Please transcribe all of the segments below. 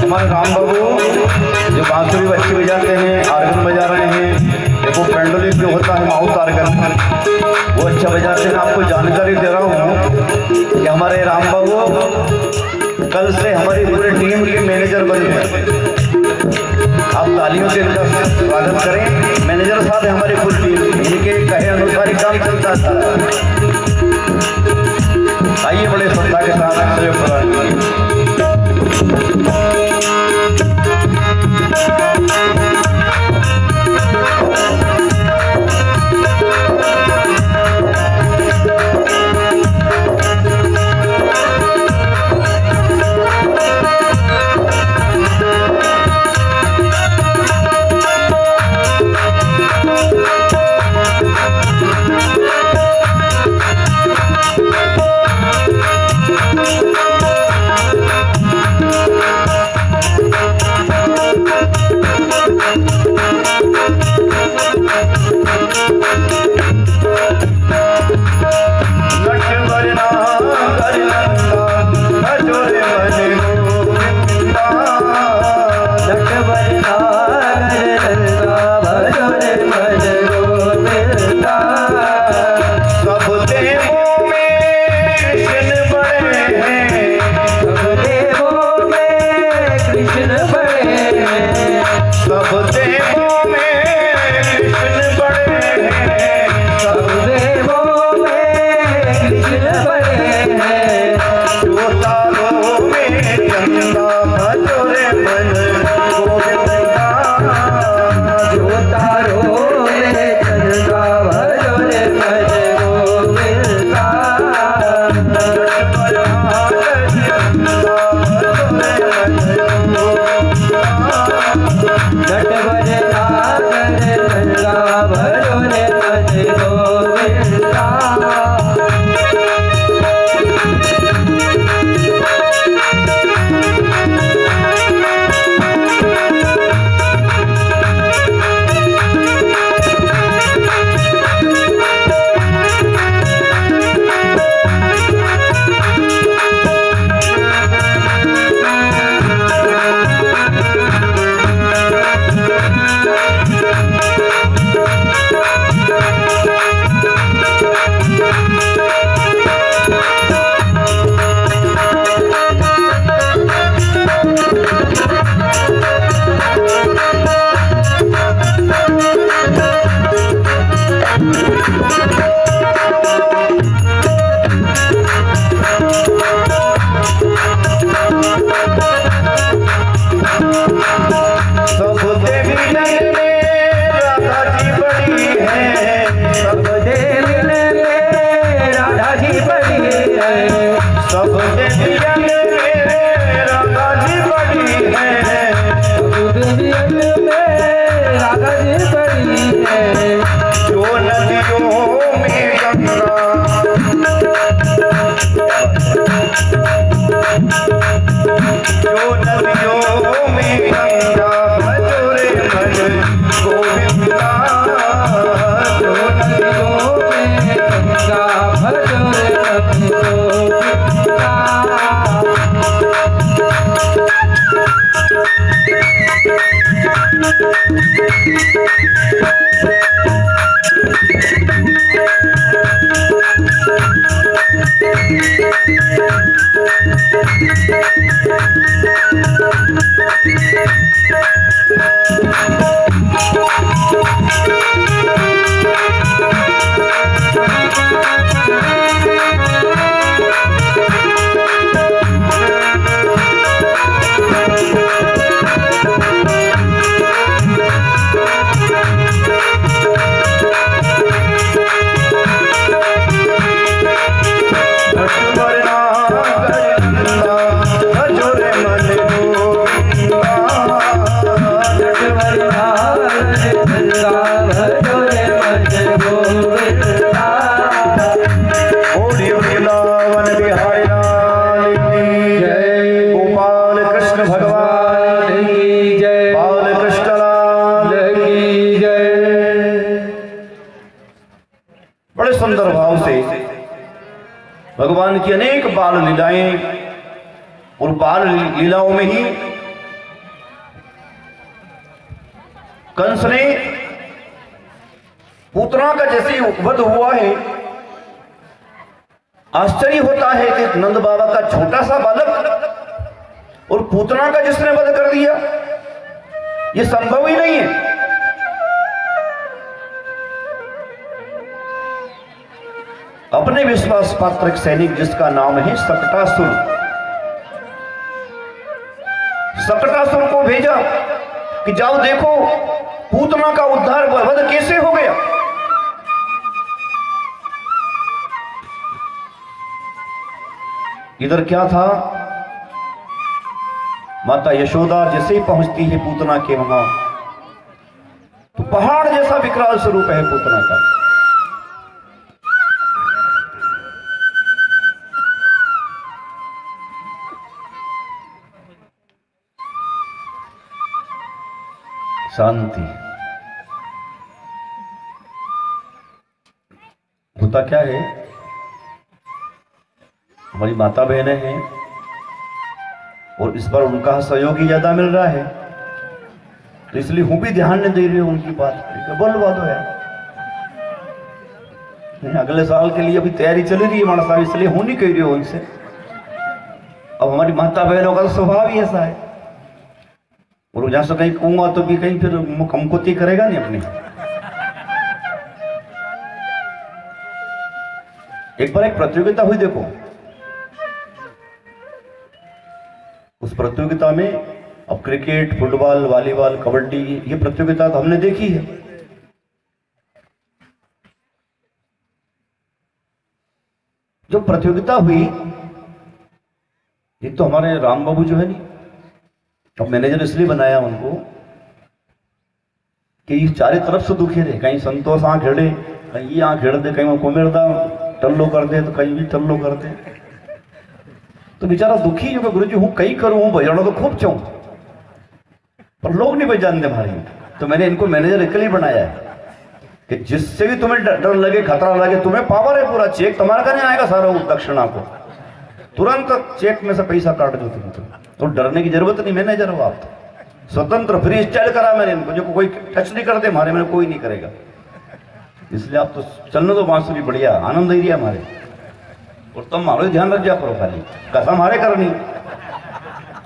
हमारे राम बाबू जो बांसुरी अच्छी बजाते हैं, आर्गन बजा रहे हैं, देखो पेंडोलिक जो होता है माउथ आर्गन वो अच्छा बजाते हैं। आपको जानकारी दे रहा हूँ कि हमारे राम बाबू कल से हमारी पूरे टीम के मैनेजर बन गए। आप तालियों से इनका स्वागत करें। मैनेजर साहब है हमारी पूरी टीम, इनके कहे अनुसार ही काम चलता था। आइए बड़े श्रद्धा के साथ सहयोग प्रदान करिए। सुंदर भाव से भगवान की अनेक बाल लीलाएं, और बाल लीलाओं में ही कंस ने पूतना का जैसे वध हुआ है। आश्चर्य होता है कि नंद बाबा का छोटा सा बालक और पूतना का जिसने वध कर दिया, यह संभव ही नहीं है। अपने विश्वास पात्र सैनिक जिसका नाम है सकटासुर, सकटासुर को भेजा कि जाओ देखो पूतना का उद्धार वध कैसे हो गया। इधर क्या था, माता यशोदा जैसे ही पहुंचती है पूतना के वहां, तो पहाड़ जैसा विकराल स्वरूप है पूतना का। शांति होता क्या है, हमारी माता बहनें हैं और इस बार उनका सहयोग ही ज्यादा मिल रहा है, तो इसलिए हूं भी ध्यान नहीं दे रही हूं उनकी बात। बोलवा दो यार, अगले साल के लिए अभी तैयारी चल रही है हमारा साहब, इसलिए हूं नहीं कह रही हो उनसे। अब हमारी माता बहनों का स्वभाव ही ऐसा है, और जहां से कहीं कहूंगा तो भी कहीं फिर हमकोती करेगा नहीं अपनी। एक बार एक प्रतियोगिता हुई, देखो उस प्रतियोगिता में, अब क्रिकेट, फुटबॉल, वॉलीबॉल, कबड्डी, ये प्रतियोगिता तो हमने देखी है। जो प्रतियोगिता हुई, एक तो हमारे राम बाबू जो है नहीं, अब मैनेजर इसलिए बनाया उनको कि ये चारे तरफ से दुखे थे, कहीं संतोष आंख खेड़े, कहीं ये आंख खेड़ दे, कहीं वो कुमेरदा टल्लो कर दे, तो कहीं भी टल्लो कर दे, तो बेचारा दुखी जो गुरु जी हूं कई करूं, हूं बजाना तो खूब चाहूं, पर लोग नहीं बजान दे हमारी। तो मैंने इनको मैनेजर इसलिए बनाया है कि जिससे भी तुम्हें डर लगे, खतरा लगे, तुम्हें पावर है पूरा, चेक तुम्हारा का नहीं आएगा सारा दक्षिणा को, तुरंत चेक में से पैसा काट दो तुम, तो डरने की जरूरत नहीं, मैनेजर हो आप तो स्वतंत्र फ्री स्टाइल करा मैंने इनको, जो कोई टच नहीं करते हमारे में, कोई नहीं करेगा, इसलिए आप तो चलने दो बांसुरी, बढ़िया आनंद ही हमारे, और तुम हमारे ध्यान रख जा करो, खाली कसम हमारे करनी,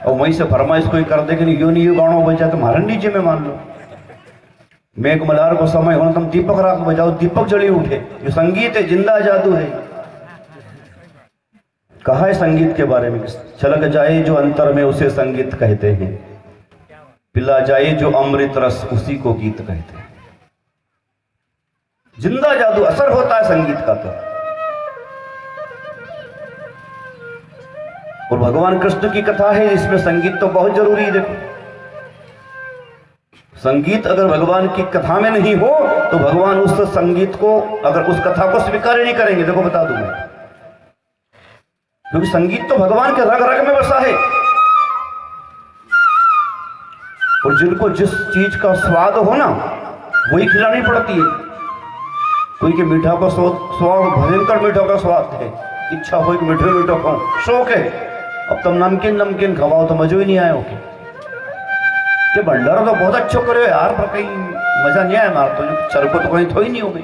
और वहीं से फरमाइश कोई कर दे कि नहीं यो नहीं यो गाना बजा, तुम्हारे नीचे में मान लो मेघ मल्हार को समय होना, तुम दीपक राख बजाओ, दीपक जली उठे, जो संगीत है जिंदा जादू है। कहा है संगीत के बारे में, छलक जाए जो अंतर में उसे संगीत कहते हैं, पिला जाए जो अमृत रस उसी को गीत कहते हैं। जिंदा जादू असर होता है संगीत का तो। और भगवान कृष्ण की कथा है, इसमें संगीत तो बहुत जरूरी है। देखो संगीत अगर भगवान की कथा में नहीं हो तो भगवान उस संगीत को, अगर उस कथा को स्वीकार ही नहीं करेंगे। देखो बता दूं मैं, क्योंकि संगीत तो भगवान के रग रग में बसा है, और जिनको जिस चीज का स्वाद हो ना वही खिलानी पड़ती है। कोई के मीठा का स्वाद भयंकर मीठा का स्वाद है, इच्छा हो कि मीठे मीठा खाओ, शौक है, अब तुम नमकीन नमकीन खवाओ तो मजो ही नहीं आया। ओके ये भंडारा तो बहुत अच्छा करे यार, पर कहीं मजा नहीं आया हमारा, तो चरको तो कहीं थोड़ी नहीं हो गई।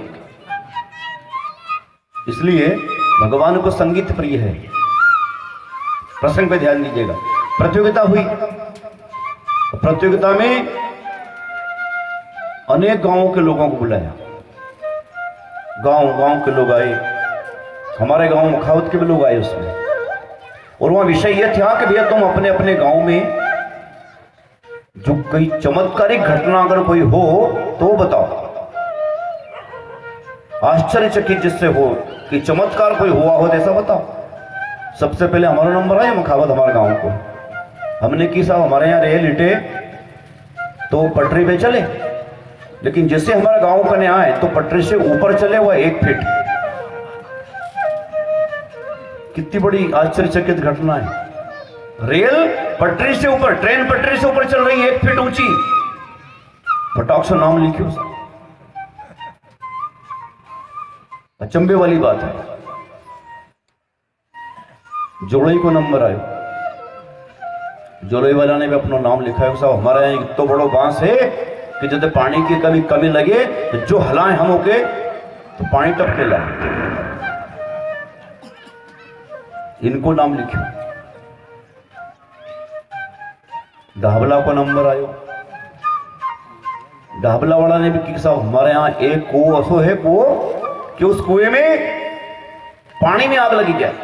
इसलिए भगवान को संगीत प्रिय है। प्रसंग पे ध्यान दीजिएगा। प्रतियोगिता हुई, प्रतियोगिता में अनेक गांवों के लोगों को बुलाया, गांव गांव के लोग आए, हमारे गांव मुखावत के भी लोग आए उसमें, और वहां विषय यह था कि भैया तुम अपने अपने गांव में जो कोई चमत्कारिक घटना अगर कोई हो तो बताओ, आश्चर्यचकित जिससे हो कि चमत्कार कोई हुआ हो ऐसा बताओ। सबसे पहले हमारा नंबर आया मुखावत हमारे गांव को। हमने की साहब हमारे यहाँ रेल हिटे तो पटरी पे चले, लेकिन जैसे हमारा गांव करने आए तो पटरी से ऊपर चले हुआ 1 फीट। कितनी बड़ी आश्चर्यचकित घटना है। रेल पटरी से ऊपर, ट्रेन पटरी से ऊपर चल रही है 1 फीट ऊंची। फटाक से नाम लिखियो। अचंभे वाली बात है। जोड़ई को नंबर आयो, जोड़ई वाला ने भी अपना नाम लिखा है। साहब हमारे यहाँ इतना बड़ो बांस है कि जब पानी की कभी कमी लगे तो जो हलाएं हम होके तो पानी टपके लाए। इनको नाम लिखो। ढाबला को नंबर आयो। ढाबला वाला ने भी कि साहब हमारे यहाँ एक कुओं ऐसो है कुओं कि उस कुएं में पानी में आग लगी जाए।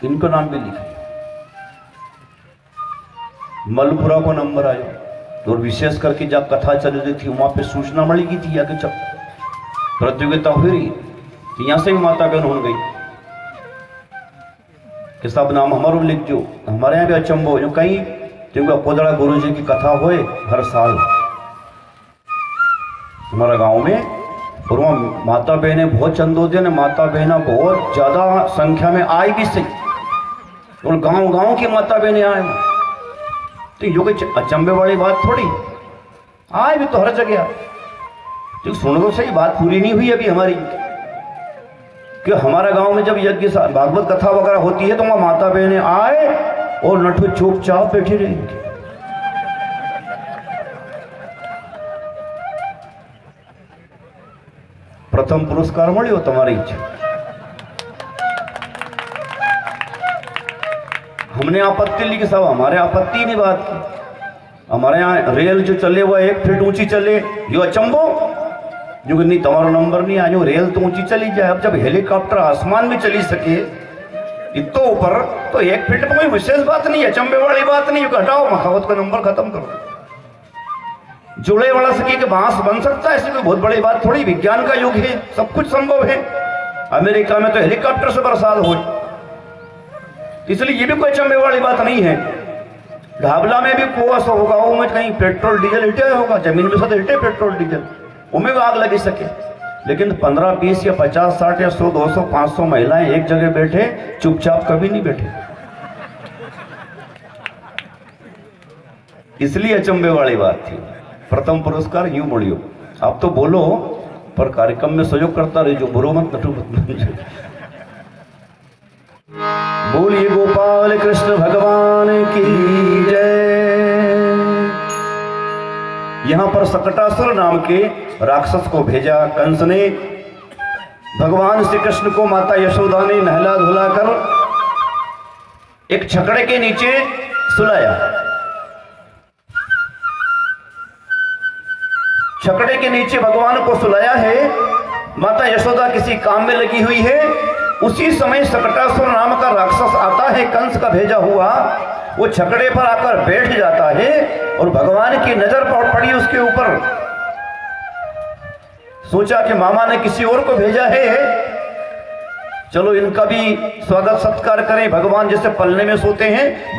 इनको नाम भी लिखा। मलपुरा को नंबर आयो, और विशेष करके जब कथा चल रही थी वहां पे सूचना मिली की थी आगे जब प्रतियोगिता हुई तो यहां से भी माता बहन हो गई कि सब नाम हमारो लिख जो। हमारे यहाँ भी अचंबो जो कहीं क्योंकि कोदड़ा गुरु जी की कथा हुए हर साल हमारा गांव में, और वहाँ माता बहनें बहुत चंदोदय ने माता बहना बहुत ज्यादा संख्या में आई भी सही, और गांव गांव की माता बहनें आए तो यो कोई अचंबे वाली बात थोड़ी। आए भी तो हर जगह, तो सुनो तो सही, बात पूरी नहीं हुई अभी हमारी कि हमारा गांव में जब यज्ञ भागवत कथा वगैरह होती है तो वहां माता बहनें आए और नठु चुपचाप बैठी रहेंगे। प्रथम पुरस्कार મળ્યો तुम्हारी इच्छा। हमने आपत्ति ली कि साहब हमारे आपत्ति नहीं बात की। हमारे यहाँ रेल जो चले हुआ 1 फीट ऊंची चले, जो अचंबो जो नहीं तुम्हारा नंबर नहीं आयो। रेल तो ऊंची चली जाए, अब जब हेलीकॉप्टर आसमान में चली सके इतो ऊपर तो 1 फीट में कोई विशेष बात नहीं है, अचंबे वाली बात नहीं। हटाओ मखावत का नंबर खत्म करो। जुड़े वाला सके कि बांस बन सकता है, ऐसी कोई बहुत बड़ी बात थोड़ी। विज्ञान का युग है, सब कुछ संभव है। अमेरिका में तो हेलीकॉप्टर से बरसात हो, इसलिए ये भी कोई चंबे वाली बात नहीं है। ढाबला में भी कुआं सो होगा, वो में कहीं पेट्रोल डीजल हिटे होगा, जमीन में सब हिटे पेट्रोल डीजल, उनमें भी आग लगी सके। लेकिन 15, 20 या 50, 60 या 100, 200, 500 महिलाएं एक जगह बैठे चुपचाप कभी नहीं बैठे, इसलिए अचंबे वाली बात थी। प्रथम पुरस्कार यूं मोड़ियो। आप तो बोलो पर कार्यक्रम में सहयोग करता रहे, जो बुरो मत नटू मत। बोलिए गोपाल कृष्ण भगवान की जय। यहां पर सकटासुर नाम के राक्षस को भेजा कंस ने। भगवान श्री कृष्ण को माता यशोदा ने नहला धुलाकर एक छकड़े के नीचे सुलाया। छकड़े के नीचे भगवान को सुलाया है। माता यशोदा किसी काम में लगी हुई है। उसी समय सकटासुर नाम का राक्षस आता है, कंस का भेजा हुआ। वो छकड़े पर आकर बैठ जाता है और भगवान की नजर पड़ी उसके ऊपर। सोचा कि मामा ने किसी और को भेजा है, चलो इनका भी स्वागत सत्कार करें। भगवान जैसे पलने में सोते हैं,